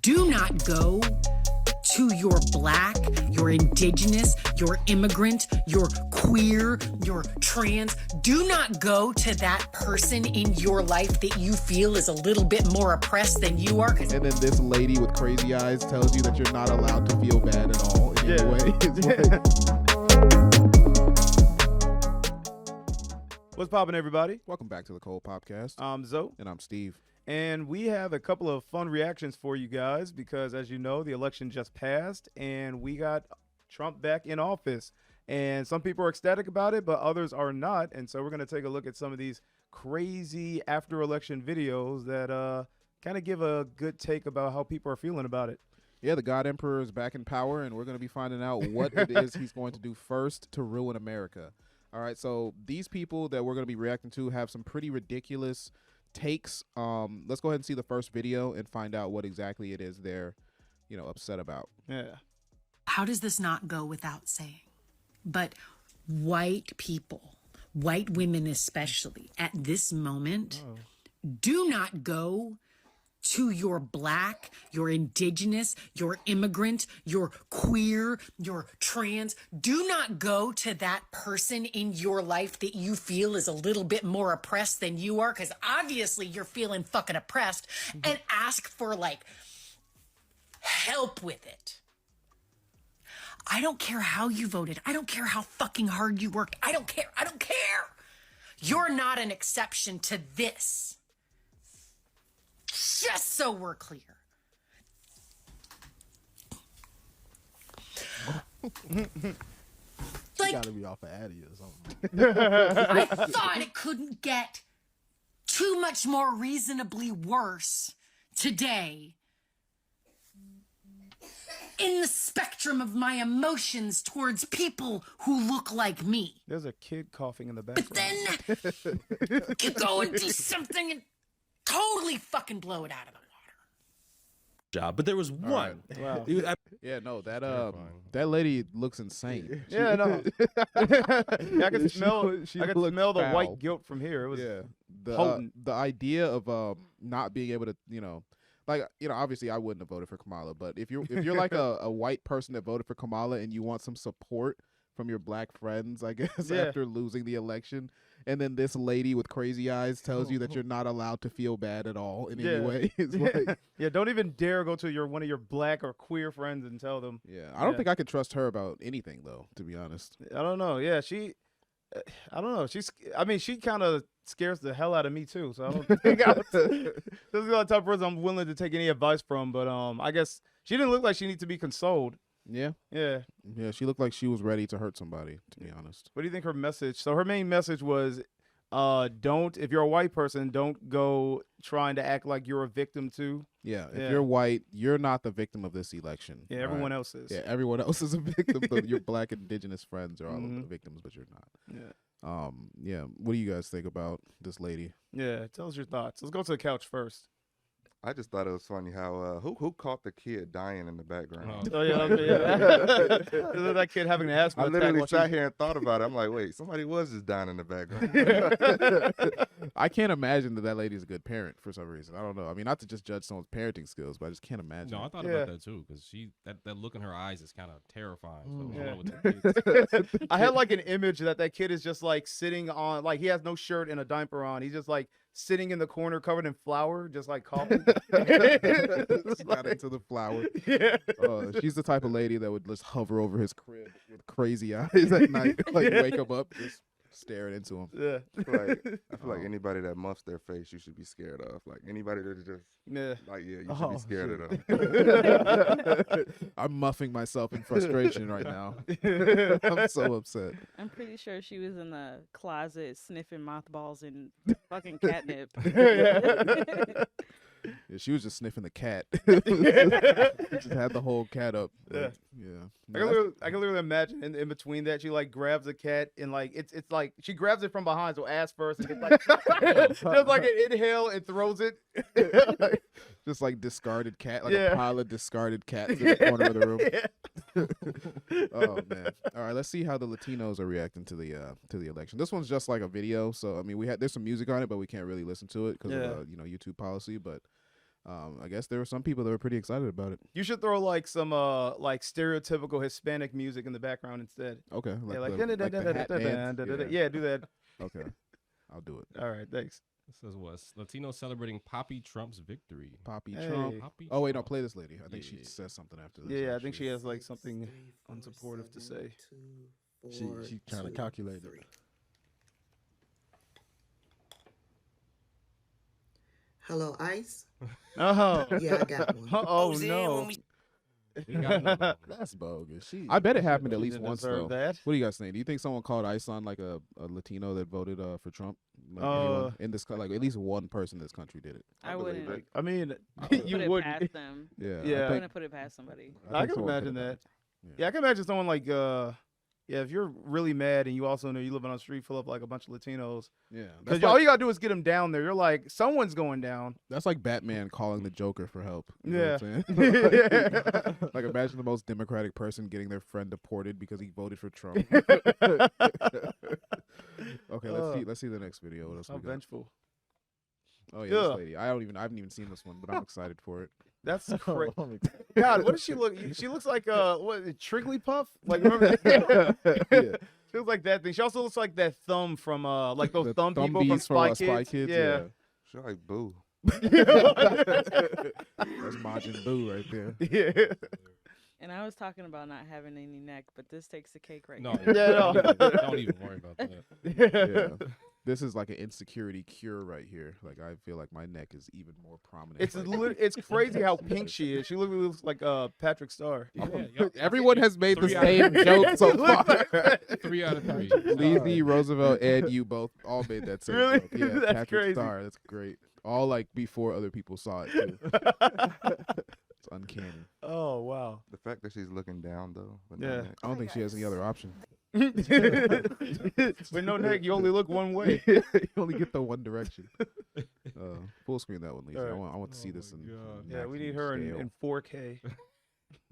Do not go to your black, your indigenous, your immigrant, your queer, your trans. Do not go to that person in your life that you feel is a little bit more oppressed than you are. And then this lady with crazy eyes tells you that you're not allowed to feel bad at all in any way. What's poppin', everybody? Welcome back to the Cold Popcast. I'm Zoe. And I'm Steve. And we have a couple of fun reactions for you guys because, as you know, the election just passed and we got Trump back in office. And some people are ecstatic about it, but others are not. And so we're going to take a look at some of these crazy after-election videos that kind of give a good take about how people are feeling about it. Yeah, the God Emperor is back in power, and we're going to be finding out what it is he's going to do first to ruin America. All right, so these people that we're going to be reacting to have some pretty ridiculous takes. Let's go ahead and see the first video and find out what exactly it is they're, upset about. Yeah. How does this not go without saying? But white people, white women especially, at this moment, do not go to your black, your indigenous, your immigrant, your queer, your trans. Do not go to that person in your life that you feel is a little bit more oppressed than you are, because obviously you're feeling fucking oppressed, and ask for help with it. I don't care how you voted. I don't care how fucking hard you worked. I don't care. I don't care. You're not an exception to this. Just so we're clear. Gotta be off of Addy or something. I thought it couldn't get too much more reasonably worse today in the spectrum of my emotions towards people who look like me. There's a kid coughing in the But background. then you go and do something and totally fucking blow it out of the water. Job, but there was one. Wow. Yeah, no, that lady looks insane. Yeah, no. I could smell the foul. white guilt from here. It was potent. The idea of not being able to, obviously I wouldn't have voted for Kamala, but if you're like a white person that voted for Kamala and you want some support from your black friends, I guess, after losing the election, and then this lady with crazy eyes tells you that you're not allowed to feel bad at all in any way. It's like, yeah, don't even dare go to one of your black or queer friends and tell them. Yeah, I don't think I could trust her about anything, though, to be honest. I don't know. Yeah, I don't know. She kind of scares the hell out of me too. So I don't think this is the type of person I'm willing to take any advice from. But I guess she didn't look like she needs to be consoled. Yeah. Yeah. Yeah, she looked like she was ready to hurt somebody, to be honest. What do you think her message? So her main message was, if you're a white person, don't go trying to act like you're a victim too. Yeah, if you're white, you're not the victim of this election. Yeah, everyone else is. Yeah, everyone else is a victim, but your black indigenous friends are all the victims, but you're not. Yeah. Yeah, what do you guys think about this lady? Yeah, tell us your thoughts. Let's go to the couch first. I just thought it was funny how who caught the kid dying in the background. Oh yeah. That kid having an asthma I attack. literally sat here and thought about it. I'm like, wait, somebody was just dying in the background. I can't imagine that lady's a good parent for some reason. I don't know. I mean, not to just judge someone's parenting skills, but I just can't imagine. No, I thought about that too because that look in her eyes is kind of terrifying. So I had like an image that kid is just like sitting on, like he has no shirt and a diaper on. He's just like sitting in the corner covered in flour, just like coughing. Got into the flower. Yeah. She's the type of lady that would just hover over his crib with crazy eyes at night, like wake him up, just staring into him. Yeah. I feel like anybody that muffs their face, you should be scared of. Like anybody that just, you should be scared of them. I'm muffing myself in frustration right now. I'm so upset. I'm pretty sure she was in the closet sniffing mothballs and fucking catnip. Yeah, she was just sniffing the cat. Just had the whole cat up. Yeah. Yeah. I can literally imagine in between that she like grabs the cat and like it's like she grabs it from behind, so ass first, and it's like just like an inhale and throws it. Just like discarded cat, like a pile of discarded cats in the corner of the room. Oh man! All right, let's see how the Latinos are reacting to the election. This one's just like a video, so I mean, there's some music on it, but we can't really listen to it because of YouTube policy. But I guess there were some people that were pretty excited about it. You should throw like some like stereotypical Hispanic music in the background instead. Okay, Yeah, like the Hat Dance. yeah, do that. Okay, I'll do it. All right, thanks. It says what? Latino celebrating Poppy Trump's victory. Poppy Hey. Trump. Poppy Oh wait, no, Trump. play this lady. I think she Yeah. says something after this. Yeah, I think actually. she has like something unsupportive to say. She kind of calculated. Hello, Ice. Oh, Yeah, I got one. oh no. We got another one. That's bogus. I bet it happened at She least didn't once deserve though. that. What do you guys think? Do you think someone called ICE on like a Latino that voted for Trump? Like Uh, anyone in this like at least one person in this country did it. I believe wouldn't it. I mean, put you it would. past them. Yeah. Yeah. I I think, wouldn't put it past somebody. I think can someone imagine could've that. done Yeah, I can imagine someone like yeah, if you're really mad and you also know you live on a street full of like a bunch of Latinos, Yeah. because That's all like, you gotta do is get them down there. You're like, someone's going down. that's like Batman calling the Joker for help. You know Yeah. what I'm saying? Yeah. Like imagine the most democratic person getting their friend deported because he voted for Trump. Okay, let's see the next video. What else How we got? vengeful. Oh yeah, Ugh. this lady. I haven't even seen this one, but I'm excited for it. That's crazy. Oh, God, what does she look? She looks like what? Trigglypuff? Like remember? Yeah. She looks like that thing. She also looks like that thumb from like those The thumb people from Thumbies Spy Spy Kids. Kids. Yeah. She like boo. That's Majin Buu right there. Yeah. And I was talking about not having any neck, but this takes the cake right No, now. Yeah, no. don't even worry about that. Yeah. This is like an insecurity cure right here. Like I feel like my neck is even more prominent. It's it's crazy how pink she is. She literally looks like Patrick Star. Yeah, yup. Everyone has made the 3 out of same 3. joke so far. 3 out of 3. Leezy, Roosevelt, and you both all made that same Really? joke. Yeah, That's Patrick crazy. Star. That's great. All like before other people saw it too. It's uncanny. Oh wow. The fact that she's looking down though. with no Yeah. neck. I don't think she has any other option. With no neck, you only look one way. You only get the one direction. Full screen that one, Lisa. All right. I want to see this in. Yeah, we need her in 4K.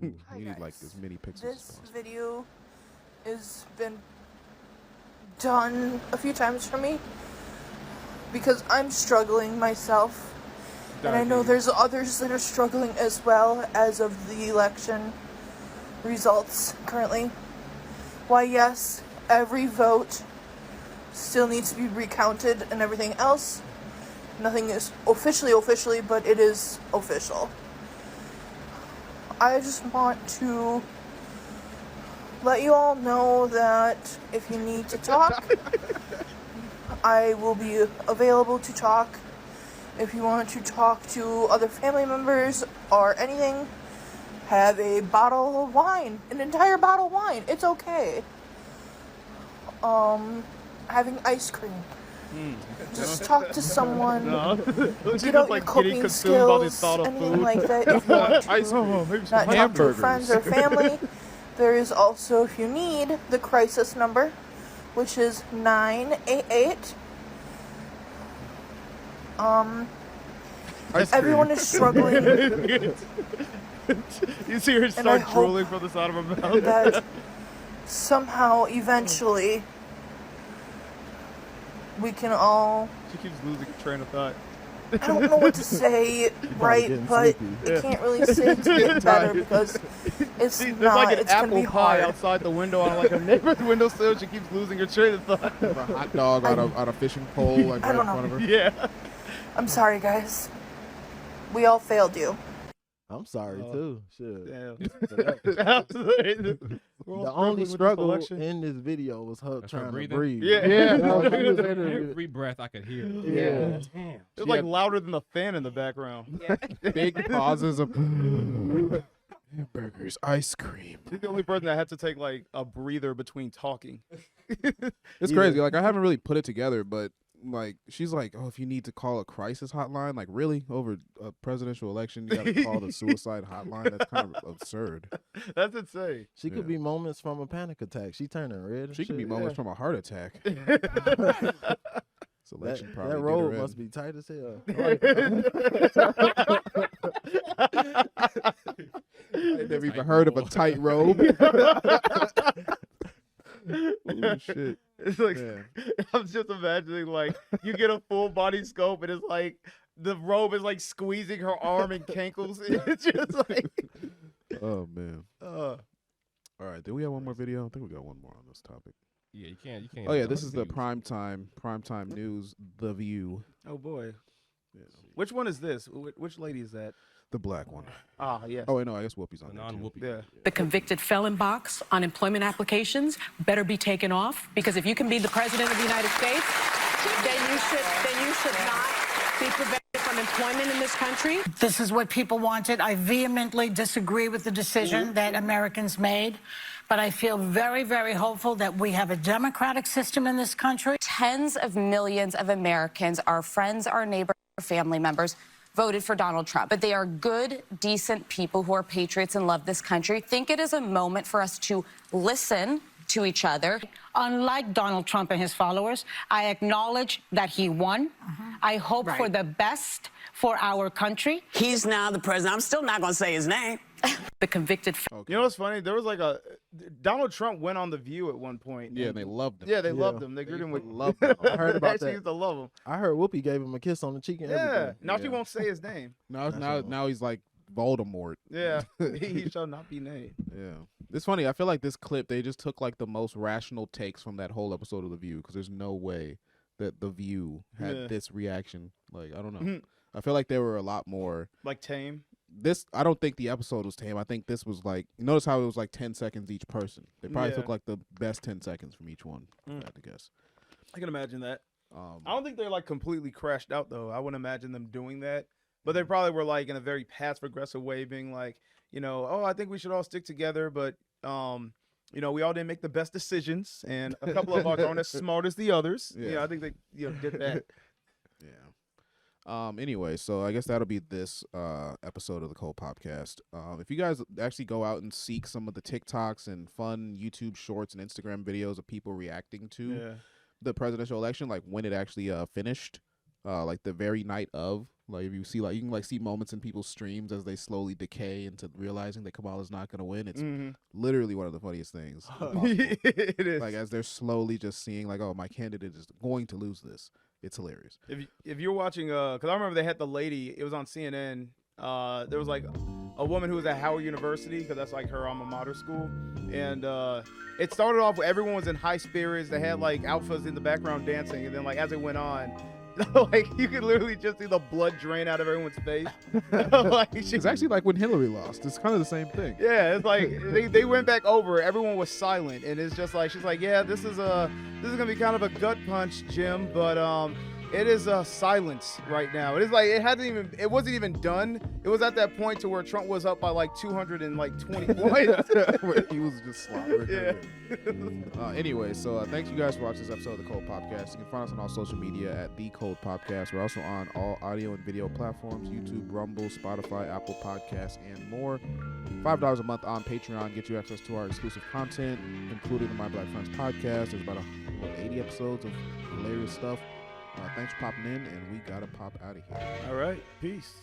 We need like as many pixels as This possible. video has been done a few times for me because I'm struggling myself. And I know there's others that are struggling as well as of the election results currently. Why, yes, every vote still needs to be recounted and everything else. Nothing is officially, but it is official. I just want to let you all know that if you need to talk, I will be available to talk. If you want to talk to other family members or anything, have a bottle of wine, an entire bottle of wine. It's okay. Having ice cream. Just talk to someone. She Get out looks like your getting cooking consumed by the skills, thought of anything food. like that. If you want to Ice cream. maybe not some talk to hamburgers. friends or family, there is also, if you need, the crisis number, which is 988. Everyone is struggling You see her I start hope drooling from the side of her mouth. that somehow, eventually, we can all. She keeps losing train of thought. I don't know what to say, right? getting But sleepy. I can't really say it's getting better because it's See, there's not. like an It's gonna be apple pie hard. outside the window on like a neighbor's windowsill. She keeps losing her train of thought. A hot dog on a fishing pole like I right in don't front of her. Yeah. I'm sorry, guys. We all failed you. I'm sorry too. Shit. Damn. The only struggle in this video was her That's her trying to breathing? breathe. Yeah. Every breath I could hear. Yeah. Damn. It was like louder than the fan in the background. Yeah. Big pauses of hamburgers, ice cream. She's the only person that had to take like a breather between talking. It's crazy. Like I haven't really put it together, but like she's like, oh, if you need to call a crisis hotline, like really over a presidential election, you got to call the suicide hotline. That's kind of absurd. That's insane. She could be moments from a panic attack. She turning red. and She could be shit. moments from a heart attack. This election That, probably that did road her must in. be tight as hell. I never even heard of a tight robe. Oh shit! It's like Man. I'm just imagining like you get a full body scope and it's like the robe is like squeezing her arm and cankles. It's just like, oh man. All right, do we have one more video? I think we got one more on this topic. Yeah, you can't. Oh yeah, this is the primetime news, The View. Oh boy. Yeah. Which one is this? Which lady is that? The black one. Ah, yes. Oh wait, no, I guess Whoopi's on there. Non-Whoopi. Yeah. The convicted felon box on employment applications better be taken off, because if you can be the president of the United States, then you should not be prevented from employment in this country. This is what people wanted. I vehemently disagree with the decision that Americans made, but I feel very, very hopeful that we have a democratic system in this country. Tens of millions of Americans, our friends, our neighbors, our family members, voted for Donald Trump. But they are good, decent people who are patriots and love this country. Think it is a moment for us to listen to each other. Unlike Donald Trump and his followers, I acknowledge that he won. I hope for the best for our country. He's now the president. I'm still not going to say his name. The convicted. You know what's funny? There was like Donald Trump went on The View at one point. Yeah, and they loved him. Yeah, they loved him. They greeted him with love. I heard about actually that. used to love him. I heard Whoopi gave him a kiss on the cheek and everything. Now she won't say his name. Now he's like Voldemort. Yeah, he shall not be named. Yeah, it's funny. I feel like this clip, they just took like the most rational takes from that whole episode of The View, because there's no way that The View had this reaction. Like, I don't know. I feel like there were a lot more like tame. I don't think the episode was tame. I think this was like, you notice how it was like 10 seconds each person. They probably took like the best 10 seconds from each one. I had to guess. I can imagine that. I don't think they're like completely crashed out though. I wouldn't imagine them doing that. But they probably were like in a very passive aggressive way, being like, you know, oh, I think we should all stick together, but you know, we all didn't make the best decisions, and a couple of us aren't as smart as the others. Yeah, I think they did that. Yeah. Anyway, so I guess that'll be this episode of the Cold Popcast. If you guys actually go out and seek some of the TikToks and fun YouTube shorts and Instagram videos of people reacting to the presidential election, like when it actually finished, like the very night of, like if you see, like you can like see moments in people's streams as they slowly decay into realizing that Kamala's not going to win. It's literally one of the funniest things. It is. Like as they're slowly just seeing like, oh, my candidate is going to lose this. It's hilarious. If you're watching, because I remember they had the lady, it was on CNN. There was like a woman who was at Howard University, because that's like her alma mater school. And it started off with everyone was in high spirits. They had like alphas in the background dancing. And then like as it went on, like you could literally just see the blood drain out of everyone's face. Like, it's actually like when Hillary lost. It's kind of the same thing. Yeah, it's like they went back over. Everyone was silent, and it's just like she's like, yeah, this is gonna be kind of a gut punch, Jim, but it is silence right now. It is like it wasn't even done. It was at that point to where Trump was up by like 220 points. Where he was just slaughtering. Yeah. Anyway, so thanks you guys for watching this episode of the Cold Popcast. You can find us on all social media at the Cold Popcast. We're also on all audio and video platforms: YouTube, Rumble, Spotify, Apple Podcasts, and more. $5 a month on Patreon get you access to our exclusive content, including the My Black Friends podcast. There's about 80 episodes of hilarious stuff. Thanks for popping in, and we gotta pop out of here. All right, peace.